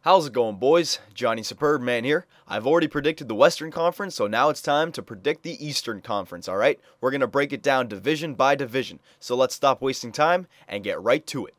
How's it going, boys? Johnny Superbman here. I've already predicted the Western Conference, so now it's time to predict the Eastern Conference, alright? We're going to break it down division by division, so let's stop wasting time and get right to it.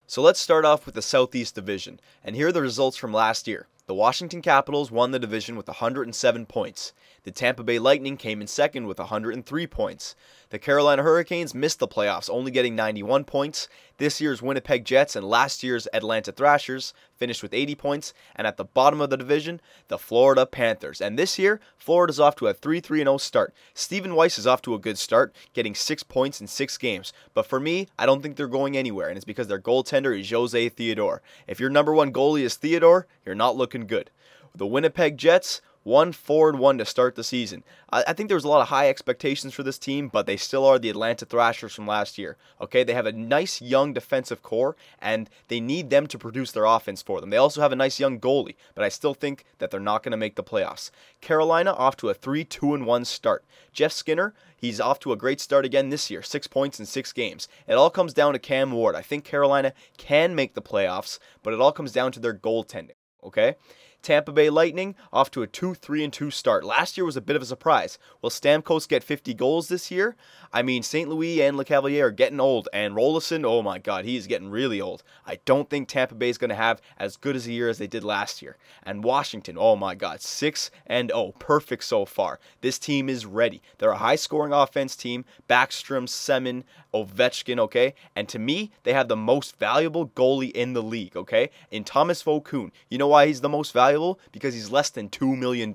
So let's start off with the Southeast Division, and here are the results from last year. The Washington Capitals won the division with 107 points. The Tampa Bay Lightning came in second with 103 points. The Carolina Hurricanes missed the playoffs, only getting 91 points. This year's Winnipeg Jets and last year's Atlanta Thrashers finished with 80 points. And at the bottom of the division, the Florida Panthers. And this year, Florida's off to a 3-3-0 start. Stephen Weiss is off to a good start, getting 6 points in 6 games. But for me, I don't think they're going anywhere, and it's because their goaltender is Jose Theodore. If your number one goalie is Theodore, you're not looking good. The Winnipeg Jets, 1-4-1 to start the season. I think there was a lot of high expectations for this team, but they still are the Atlanta Thrashers from last year. Okay, they have a nice young defensive core, and they need them to produce their offense for them. They also have a nice young goalie, but I still think that they're not going to make the playoffs. Carolina off to a 3-2-1 start. Jeff Skinner, he's off to a great start again this year, 6 points in 6 games. It all comes down to Cam Ward. I think Carolina can make the playoffs, but it all comes down to their goaltending. Okay? Tampa Bay Lightning off to a 2-3-2 start. Last year was a bit of a surprise. Will Stamkos get 50 goals this year? I mean, St. Louis and LeCavalier are getting old, and Rolison, oh my god, he is getting really old. I don't think Tampa Bay is going to have as good as a year as they did last year. And Washington, oh my god, 6-0, perfect so far. This team is ready. They're a high-scoring offense team. Backstrom, Semin, Ovechkin, okay? And to me, they have the most valuable goalie in the league, okay? In Thomas Vokoun. You know why he's the most valuable? Because he's less than $2 million,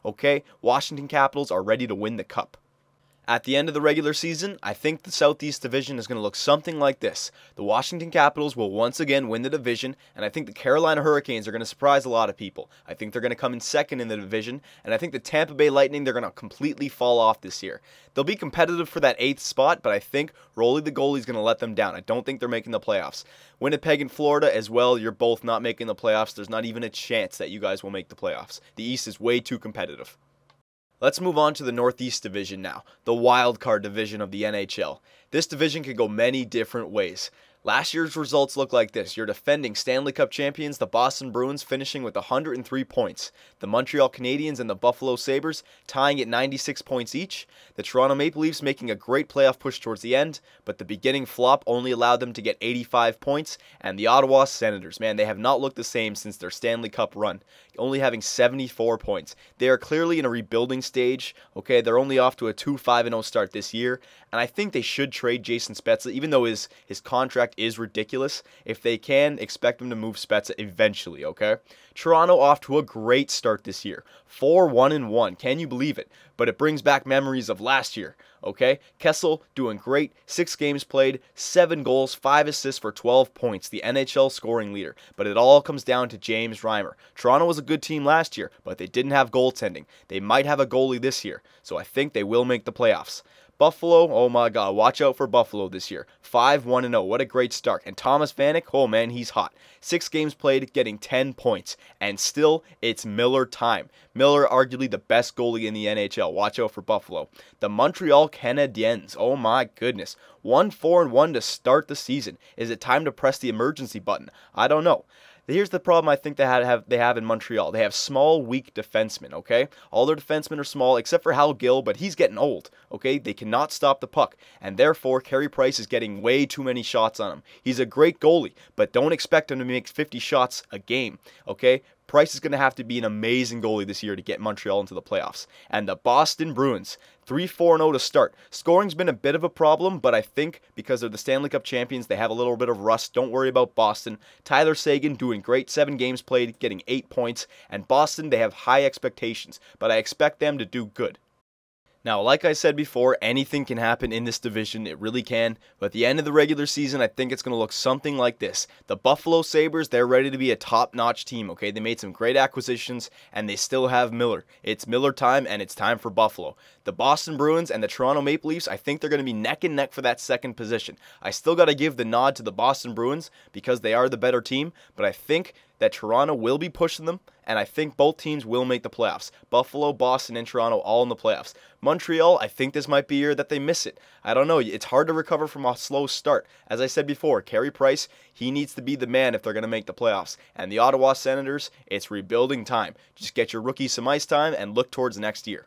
okay? Washington Capitals are ready to win the cup. At the end of the regular season, I think the Southeast Division is going to look something like this. The Washington Capitals will once again win the division, and I think the Carolina Hurricanes are going to surprise a lot of people. I think they're going to come in second in the division, and I think the Tampa Bay Lightning, they're going to completely fall off this year. They'll be competitive for that 8th spot, but I think Rolly the goalie is going to let them down. I don't think they're making the playoffs. Winnipeg and Florida as well, you're both not making the playoffs. There's not even a chance that you guys will make the playoffs. The East is way too competitive. Let's move on to the Northeast Division now, the wild card division of the NHL. This division could go many different ways. Last year's results look like this. Your defending Stanley Cup champions, the Boston Bruins, finishing with 103 points. The Montreal Canadiens and the Buffalo Sabres tying at 96 points each. The Toronto Maple Leafs making a great playoff push towards the end, but the beginning flop only allowed them to get 85 points. And the Ottawa Senators, man, they have not looked the same since their Stanley Cup run, only having 74 points. They are clearly in a rebuilding stage. Okay, they're only off to a 2-5-0 start this year, and I think they should trade Jason Spezza, even though his contract is ridiculous. If they can, expect them to move Spezza eventually, okay? Toronto off to a great start this year. 4-1-1. Can you believe it? But it brings back memories of last year, okay? Kessel doing great. 6 games played, 7 goals, 5 assists for 12 points. The NHL scoring leader. But it all comes down to James Reimer. Toronto was a good team last year, but they didn't have goaltending. They might have a goalie this year, so I think they will make the playoffs. Buffalo, oh my god, watch out for Buffalo this year. 5-1-0, what a great start. And Thomas Vanek, oh man, he's hot. 6 games played, getting 10 points. And still, it's Miller time. Miller, arguably the best goalie in the NHL. Watch out for Buffalo. The Montreal Canadiens, oh my goodness. 1-4-1 to start the season. Is it time to press the emergency button? I don't know. Here's the problem I think they have in Montreal. They have small, weak defensemen, okay? All their defensemen are small, except for Hal Gill, but he's getting old, okay? They cannot stop the puck, and therefore, Carey Price is getting way too many shots on him. He's a great goalie, but don't expect him to make 50 shots a game, okay? Price is going to have to be an amazing goalie this year to get Montreal into the playoffs. And the Boston Bruins, 3-4-0 to start. Scoring's been a bit of a problem, but I think because they're the Stanley Cup champions, they have a little bit of rust. Don't worry about Boston. Tyler Seguin doing great, 7 games played, getting 8 points. And Boston, they have high expectations, but I expect them to do good. Now, like I said before, anything can happen in this division. It really can. But at the end of the regular season, I think it's going to look something like this. The Buffalo Sabres, they're ready to be a top-notch team, okay? They made some great acquisitions, and they still have Miller. It's Miller time, and it's time for Buffalo. The Boston Bruins and the Toronto Maple Leafs, I think they're going to be neck and neck for that second position. I still got to give the nod to the Boston Bruins because they are the better team, but I think that Toronto will be pushing them, and I think both teams will make the playoffs. Buffalo, Boston, and Toronto all in the playoffs. Montreal, I think this might be a year that they miss it. I don't know. It's hard to recover from a slow start. As I said before, Carey Price, he needs to be the man if they're going to make the playoffs. And the Ottawa Senators, it's rebuilding time. Just get your rookie some ice time and look towards next year.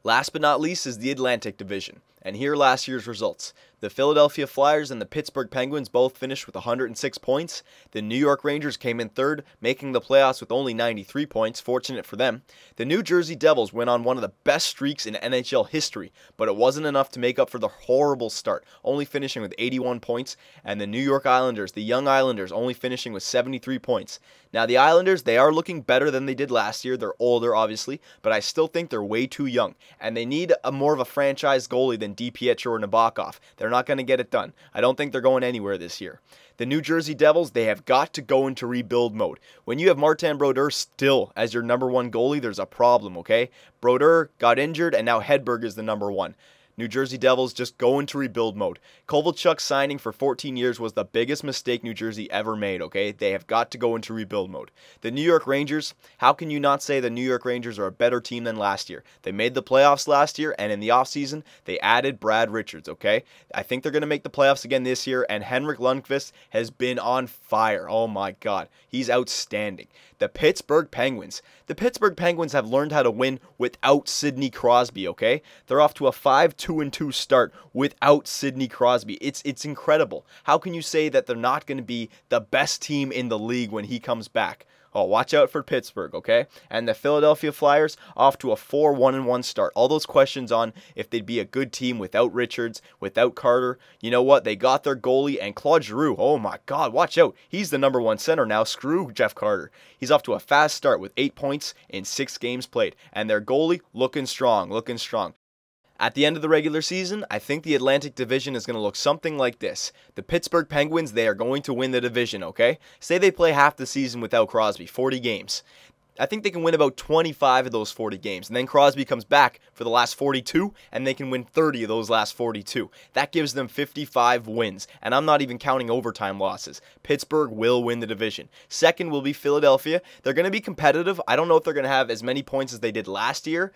Last but not least is the Atlantic Division, and here are last year's results. The Philadelphia Flyers and the Pittsburgh Penguins both finished with 106 points. The New York Rangers came in third, making the playoffs with only 93 points, fortunate for them. The New Jersey Devils went on one of the best streaks in NHL history, but it wasn't enough to make up for the horrible start, only finishing with 81 points, and the New York Islanders, the young Islanders, only finishing with 73 points. Now the Islanders, they are looking better than they did last year. They're older, obviously, but I still think they're way too young, and they need more of a franchise goalie than DiPietro or Nabokov. They're not going to get it done. I don't think they're going anywhere this year. The New Jersey Devils, they have got to go into rebuild mode. When you have Martin Brodeur still as your number one goalie, there's a problem, okay? Brodeur got injured, and now Hedberg is the number one. New Jersey Devils just go into rebuild mode. Kovalchuk signing for 14 years was the biggest mistake New Jersey ever made, okay? They have got to go into rebuild mode. The New York Rangers, how can you not say the New York Rangers are a better team than last year? They made the playoffs last year, and in the offseason, they added Brad Richards, okay? I think they're going to make the playoffs again this year, and Henrik Lundqvist has been on fire. Oh my God, he's outstanding. The Pittsburgh Penguins. The Pittsburgh Penguins have learned how to win without Sidney Crosby, okay? They're off to a 5-2-2 start without Sidney Crosby. It's incredible. How can you say that they're not going to be the best team in the league when he comes back? Oh, watch out for Pittsburgh, okay? And the Philadelphia Flyers off to a 4-1-1 start. All those questions on if they'd be a good team without Richards, without Carter. You know what? They got their goalie, and Claude Giroux, oh my God, watch out. He's the number one center now. Screw Jeff Carter. He's off to a fast start with 8 points in 6 games played. And their goalie looking strong, looking strong. At the end of the regular season, I think the Atlantic Division is going to look something like this. The Pittsburgh Penguins, they are going to win the division, okay? Say they play half the season without Crosby, 40 games. I think they can win about 25 of those 40 games. And then Crosby comes back for the last 42, and they can win 30 of those last 42. That gives them 55 wins, and I'm not even counting overtime losses. Pittsburgh will win the division. Second will be Philadelphia. They're going to be competitive. I don't know if they're going to have as many points as they did last year.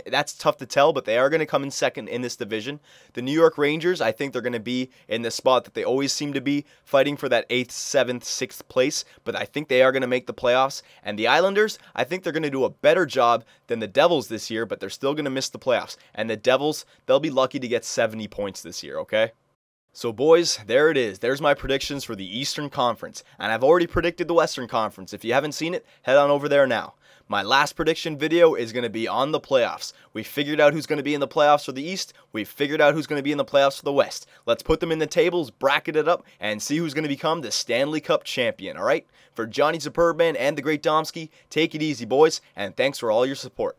That's tough to tell, but they are going to come in second in this division. The New York Rangers, I think they're going to be in the spot that they always seem to be, fighting for that 8th, 7th, 6th place, but I think they are going to make the playoffs. And the Islanders, I think they're going to do a better job than the Devils this year, but they're still going to miss the playoffs. And the Devils, they'll be lucky to get 70 points this year, okay? So boys, there it is. There's my predictions for the Eastern Conference. And I've already predicted the Western Conference. If you haven't seen it, head on over there now. My last prediction video is going to be on the playoffs. We figured out who's going to be in the playoffs for the East. We've figured out who's going to be in the playoffs for the West. Let's put them in the tables, bracket it up, and see who's going to become the Stanley Cup champion, alright? For Johnny Superbman and the Great Domsky, take it easy, boys, and thanks for all your support.